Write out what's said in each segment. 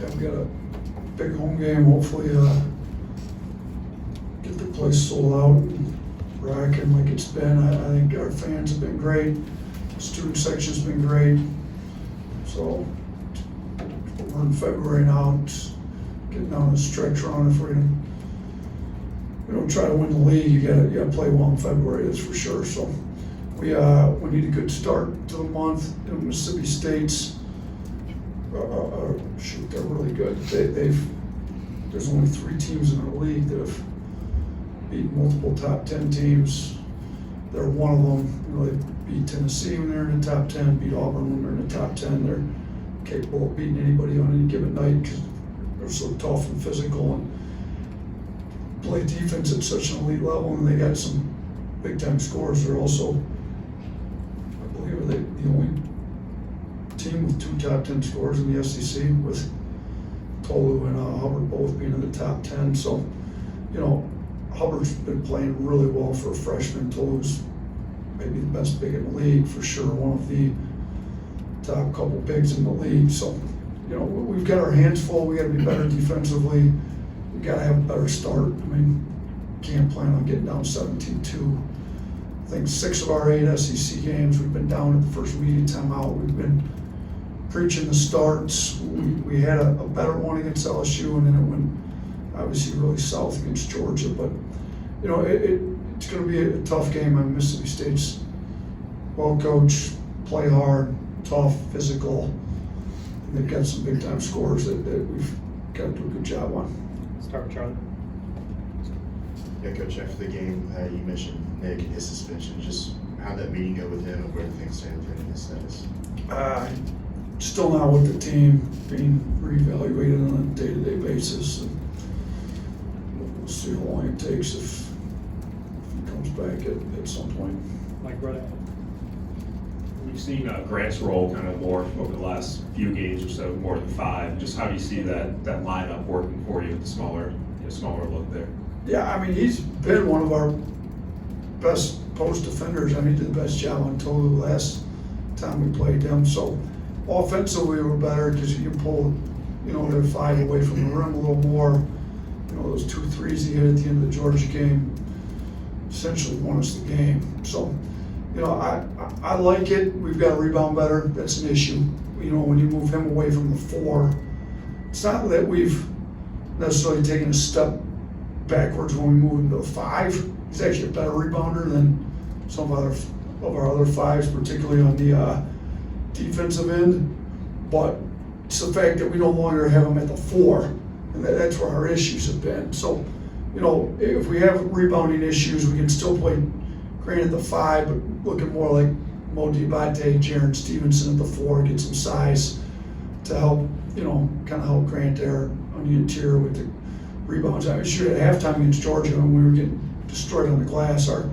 Yeah, we got a big home game, hopefully get the place sold out and rocking like it's been. I think our fans have been great, student section's been great. So we're in February now, it's getting down the stretch run. If we're gonna, try to win the league, you gotta play well in February, that's for sure. So we need a good start to the month. Mississippi State's shoot, they're really good. There's only 3 teams in the league that have beat multiple top 10 teams. They're one of them. They beat Tennessee when they're in the top 10, beat Auburn when they're in the top 10. They're capable of beating anybody on any given night because they're so tough and physical and play defense at such an elite level, and they got some big time scores. They're also, I believe, the only team with 2 top 10 scores in the SEC, with Tolu and Hubbard both being in the top 10. So, Hubbard's been playing really well for a freshman. Tolu's maybe the best big in the league for sure, one of the top couple bigs in the league. So, we've got our hands full. We got to be better defensively. We got to have a better start. Can't plan on getting down 17-2. I think 6 of our 8 SEC games, we've been down at the first media timeout. We've been preaching the starts. We had a better one against LSU, and then it went obviously really south against Georgia. But it's going to be a tough game. Mississippi State's well coached, play hard, tough, physical, and they've got some big time scores that we've got to do a good job on. Start with Charlie. Yeah, Coach, after the game, you mentioned Nick and his suspension. Just how'd that meeting go with him, and where do things stand with him and his status? Still not with the team, being reevaluated on a day-to-day basis. And we'll see how long it takes if he comes back at some point. Mike Brett. We've seen Grant's role kind of more over the last few games or so, more than 5. Just how do you see that lineup working for you with the smaller look there? Yeah, he's been one of our best post defenders. He did the best job on Tolu last time we played him. So offensively, we're better because you can pull, their 5 away from the rim a little more. Those 2 threes he hit at the end of the Georgia game essentially won us the game. So, I like it. We've got to rebound better. That's an issue. When you move him away from the 4, it's not that we've necessarily taken a step backwards when we move him to the 5. He's actually a better rebounder than some of our other 5s, particularly on the defensive end. But it's the fact that we no longer have him at the 4, and that's where our issues have been. So, if we have rebounding issues, we can still play Grant at the 5, but looking more like Mo Diabate, Jaron Stevenson at the 4, get some size to help, kind of help Grant there on the interior with the rebounds. At halftime against Georgia, when we were getting destroyed on the glass, our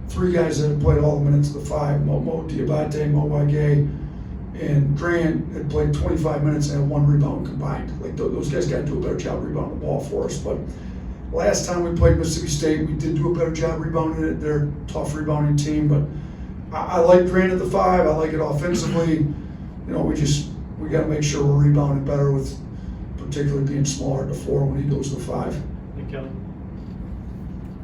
3 guys that had played all the minutes of the 5, Mo Diabate, Mo Wagay, and Grant had played 25 minutes and had 1 rebound combined. Those guys got to do a better job rebounding the ball for us. But last time we played Mississippi State, we did do a better job rebounding it. They're a tough rebounding team, but I like Grant at the 5. I like it offensively. We got to make sure we're rebounding better, with particularly being smaller at the 4 when he goes to the 5. Nick Kelly.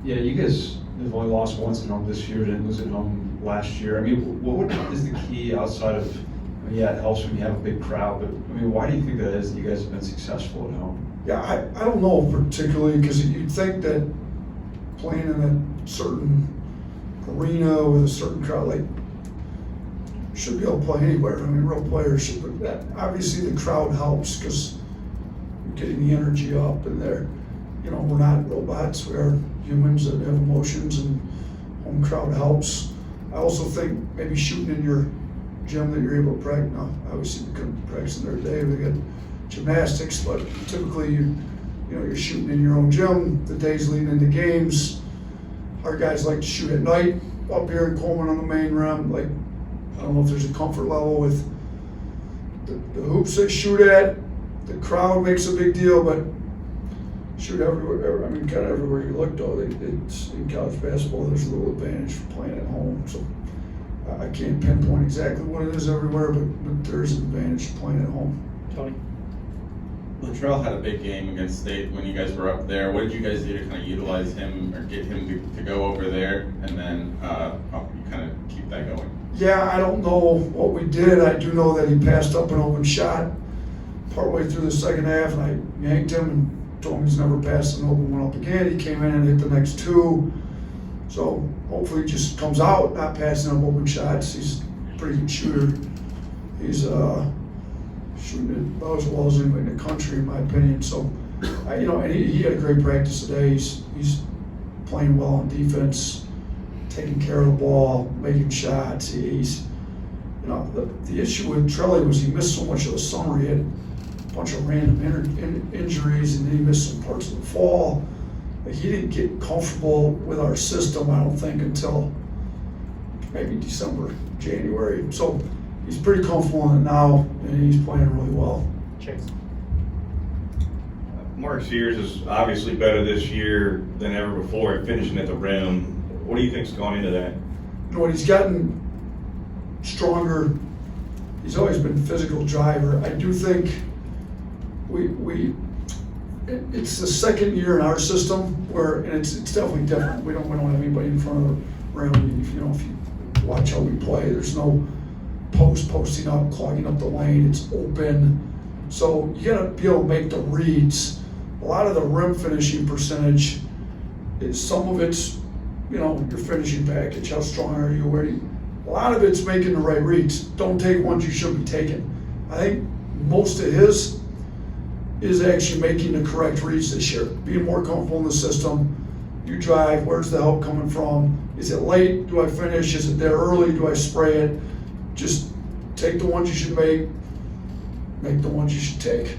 Yeah, you guys have only lost once at home this year, didn't lose at home last year. What is the key outside of, it helps when you have a big crowd, but why do you think that is that you guys have been successful at home? Yeah, I don't know particularly, because you'd think that playing in a certain arena with a certain crowd, should be able to play anywhere. Real players should, but that, obviously the crowd helps because you're getting the energy up, and we're not robots. We are humans that have emotions, and home crowd helps. I also think maybe shooting in your gym that you're able to practice. Now, obviously we couldn't practice in their day. We got gymnastics, but typically you're shooting in your own gym the days leading into games. Our guys like to shoot at night up here in Coleman on the main rim. I don't know if there's a comfort level with the hoops they shoot at. The crowd makes a big deal, but shoot everywhere. Kind of everywhere you look, though. It's in college basketball, there's a little advantage for playing at home. So I can't pinpoint exactly what it is everywhere, but there's an advantage to playing at home. Tony. Latrell had a big game against State when you guys were up there. What did you guys do to kind of utilize him or get him to go over there and then help you kind of keep that going? Yeah, I don't know what we did. I do know that he passed up an open shot partway through the second half, and I yanked him and told him he's never passed an open one up again. He came in and hit the next two. So hopefully he just comes out, not passing up open shots. He's a pretty good shooter. He's shooting it about as well as anybody in the country, in my opinion. So, and he had a great practice today. He's playing well on defense, taking care of the ball, making shots. He's, the issue with Trelly was he missed so much of the summer. He had a bunch of random injuries, and then he missed some parts of the fall. But he didn't get comfortable with our system, I don't think, until maybe December, January. So he's pretty comfortable in it now, and he's playing really well. Chase. Mark Sears is obviously better this year than ever before at finishing at the rim. What do you think's gone into that? He's gotten stronger. He's always been a physical driver. I do think it's the second year in our system and it's definitely different. We don't have anybody in front of the rim. If you watch how we play, there's no posting up, clogging up the lane. It's open. So you gotta be able to make the reads. A lot of the rim finishing percentage some of it's, your finishing package. How strong are you? A lot of it's making the right reads. Don't take ones you should be taking. I think most of his is actually making the correct reads this year. Being more comfortable in the system. You drive, where's the help coming from? Is it late? Do I finish? Is it there early? Do I spray it? Just take the ones you should make the ones you should take.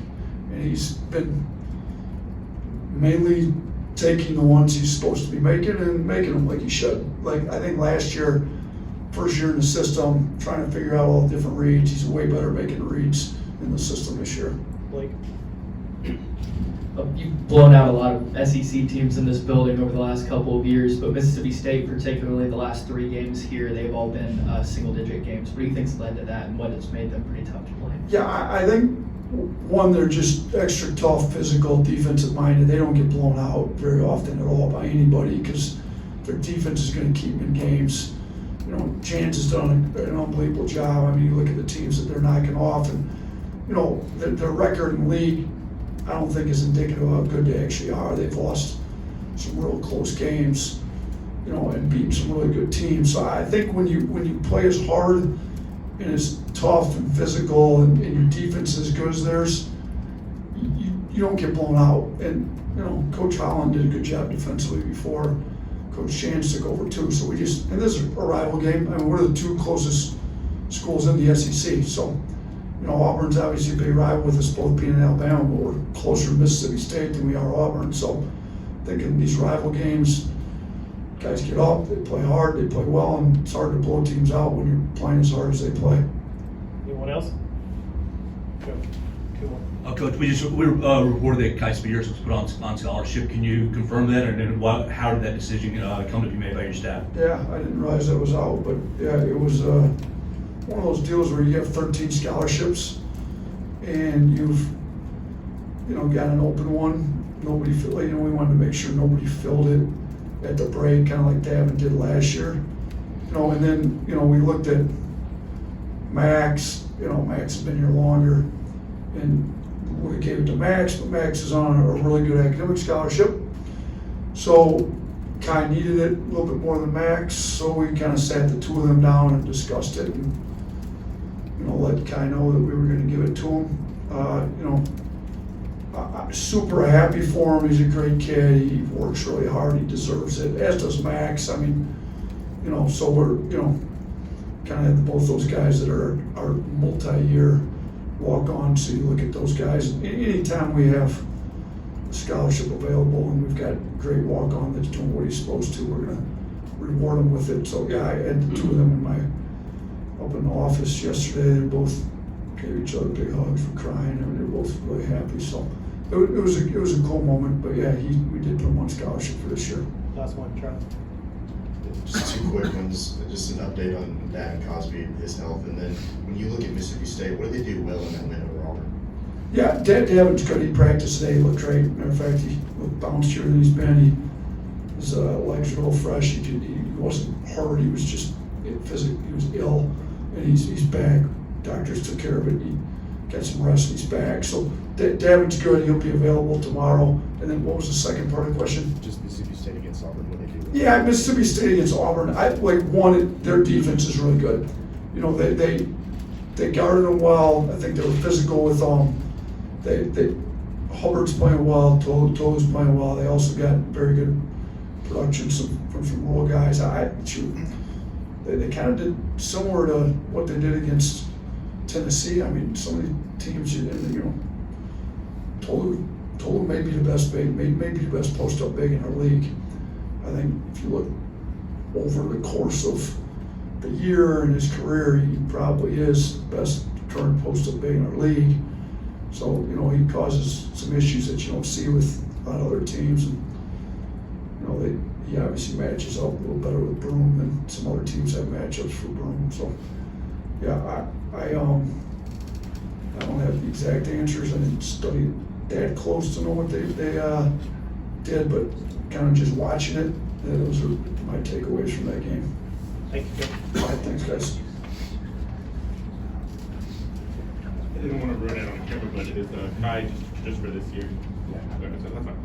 And he's been mainly taking the ones he's supposed to be making and making them like he should. Like, I think last year, first year in the system, trying to figure out all the different reads, he's way better making the reads in the system this year. Blake. You've blown out a lot of SEC teams in this building over the last couple of years, but Mississippi State, particularly the last 3 games here, they've all been single-digit games. What do you think's led to that, and what has made them pretty tough to play? Yeah, I think, one, they're just extra tough, physical, defensive-minded. They don't get blown out very often at all by anybody because their defense is going to keep them in games. Chance has done an unbelievable job. I mean, you look at the teams that they're knocking off, and their record in the league, I don't think is indicative of how good they actually are. They've lost some real close games, and beaten some really good teams. So I think when you play as hard and as tough and physical and your defense is as good as theirs, you don't get blown out. And Coach Holland did a good job defensively before Coach Chance took over too. So and this is a rival game. I mean, we're the 2 closest schools in the SEC. So. Auburn's obviously a big rival with us both being in Alabama, but we're closer to Mississippi State than we are Auburn. So I think in these rival games, guys get up, they play hard, they play well, and it's hard to blow teams out when you're playing as hard as they play. Anyone else? Go. 2 more. Coach, we reported that Kai Spears was put on scholarship. Can you confirm that, and how did that decision come to be made by your staff? Yeah, I didn't realize that was out, but yeah, it was one of those deals where you have 13 scholarships and you've got an open one. Nobody we wanted to make sure nobody filled it at the break, kind of like Davin did last year. And then we looked at Max. Max has been here longer, and we gave it to Max, but Max is on a really good academic scholarship. So Kai needed it a little bit more than Max, so we kind of sat the 2 of them down and discussed it, and let Kai know that we were going to give it to him. I'm super happy for him. He's a great kid. He works really hard. He deserves it, as does Max. I mean, so we're, kind of have both those guys that are multi-year walk-on. So you look at those guys. Anytime we have a scholarship available and we've got a great walk-on that's doing what he's supposed to, we're going to reward him with it. So yeah, I had the 2 of them up in the office yesterday. They both gave each other big hugs for crying. I mean, they were both really happy. So it was a cool moment. But yeah, we did put him on scholarship for this year. Last one, Charlie. Just 2 quick ones. Just an update on Dan Cosby, his health, and then when you look at Mississippi State, what did they do well in that win over Auburn? Yeah, Davin's good. He practiced today. He looked great. Matter of fact, he looked bouncier than he's been. His legs were all fresh. He wasn't hurt. He was just physically, he was ill, and he's back. Doctors took care of it. He got some rest. And he's back. So Davin's good. He'll be available tomorrow. And then what was the second part of the question? Just Mississippi State against Auburn, what they do. Yeah, Mississippi State against Auburn. Their defense is really good. You know, they guarded them well. I think they were physical with them. Hubbard's playing well. Tolu's playing well. They also got very good production from some rural guys. They kind of did similar to what they did against Tennessee. I mean, some of the teams, Tolu may be the best big, may be the best post-up big in our league. I think if you look over the course of the year and his career, he probably is the best current post-up big in our league. So, he causes some issues that you don't see with a lot of other teams. And, he obviously matches up a little better with Broome than some other teams have matchups for Broome. So, yeah, I don't have the exact answers. I didn't study it that close to know what they did, but kind of just watching it, those are my takeaways from that game. Thank you, Joe. All right, thanks, guys. I didn't want to run out on camera, but is Kai just for this year? Yeah. So that's not